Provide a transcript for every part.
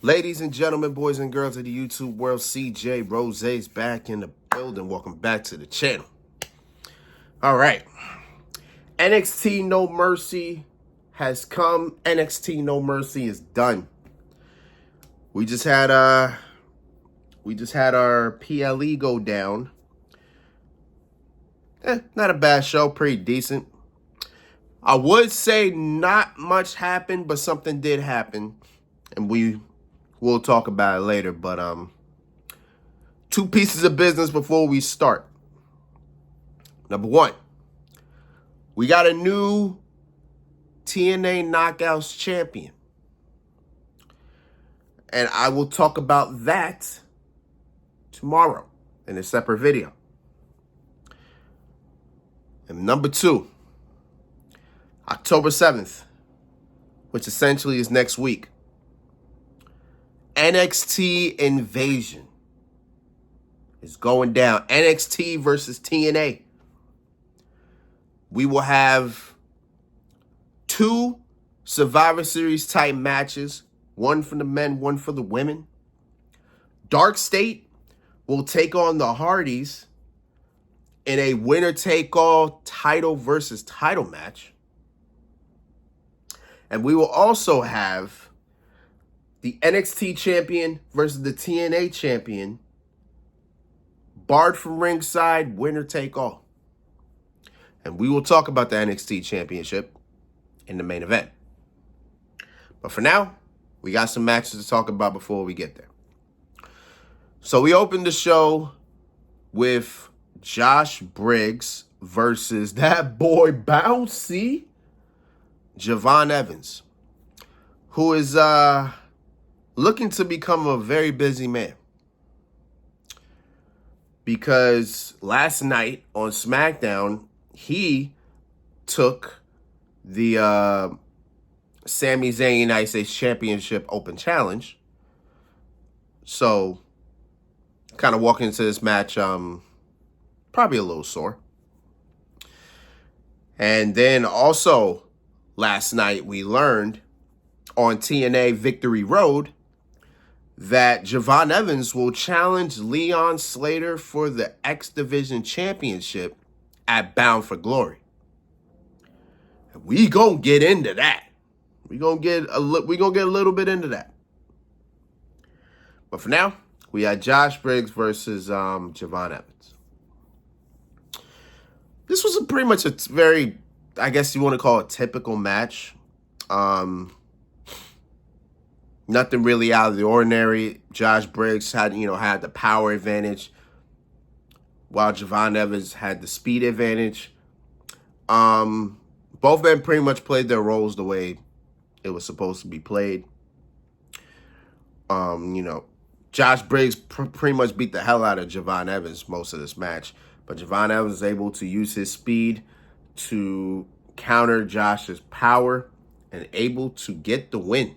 Ladies and gentlemen, boys and girls of the YouTube world, CJ Rose's back in the building. Welcome back to the channel. All right. NXT No Mercy has come. NXT No Mercy is done. We just had our PLE go down. Not a bad show, pretty decent. I would say not much happened, but something did happen, and we'll talk about it later. But two pieces of business before we start. Number one, we got a new TNA Knockouts champion. And I will talk about that tomorrow in a separate video. And number two, October 7th, which essentially is next week, NXT Invasion is going down. NXT versus TNA. We will have two Survivor Series type matches. One for the men, one for the women. Dark State will take on the Hardys in a winner-take-all title versus title match. And we will also have the NXT champion versus the TNA champion, barred from ringside, winner-take-all. And we will talk about the NXT championship in the main event. But for now, we got some matches to talk about before we get there. So we opened the show with Josh Briggs versus that boy Bouncy, Jevon Evans, who is looking to become a very busy man. Because last night on SmackDown, he took the Sami Zayn United States Championship Open Challenge. So, kind of walking into this match, probably a little sore. And then also, last night we learned on TNA Victory Road that Jevon Evans will challenge Leon Slater for the X Division Championship at Bound for Glory. And we gonna get into that. We're gonna get a little bit into that. But for now, we had Josh Briggs versus Jevon Evans. This was pretty much a very, I guess you want to call it, typical match. Nothing really out of the ordinary. Josh Briggs had the power advantage, while Jevon Evans had the speed advantage. Both men pretty much played their roles the way it was supposed to be played. Josh Briggs pretty much beat the hell out of Jevon Evans most of this match. But Jevon Evans was able to use his speed to counter Josh's power and able to get the win.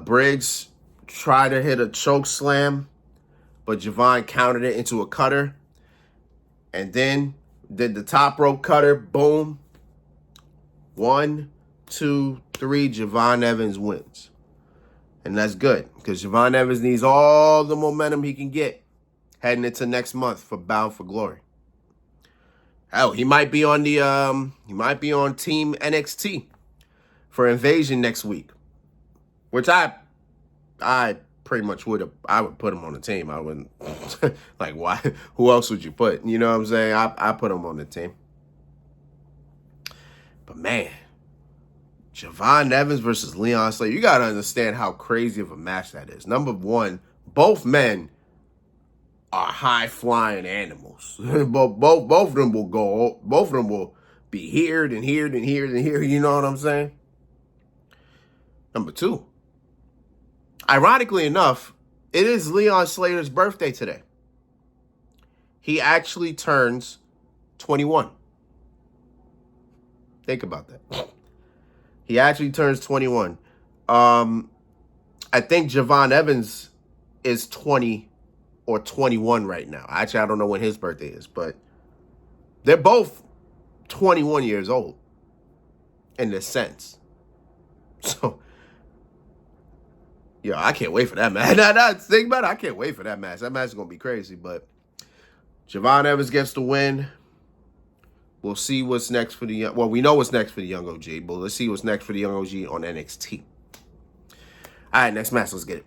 Briggs tried to hit a choke slam, but Jevon countered it into a cutter. And then did the top rope cutter. Boom. 1, 2, 3. Jevon Evans wins. And that's good, because Jevon Evans needs all the momentum he can get heading into next month for Bound for Glory. Hell, he might be on Team NXT for Invasion next week, which I pretty much would put him on the team. I wouldn't like, why? Who else would you put? You know what I'm saying? I put him on the team. But man, Jevon Evans versus Leon Slater, you got to understand how crazy of a match that is. Number one, both men are high-flying animals. both of them will be here and here and here and here. You know what I'm saying? Number two, ironically enough, it is Leon Slater's birthday today. He actually turns 21. Think about that. He actually turns 21. I think Jevon Evans is 20 or 21 right now. Actually, I don't know when his birthday is, but they're both 21 years old in this sense. So Yo, I can't wait for that match. Think about it. I can't wait for that match. That match is going to be crazy. But Jevon Evans gets the win. We'll see what's next for the... Well, we know what's next for the Young OG, but let's see what's next for the Young OG on NXT. All right, next match. Let's get it.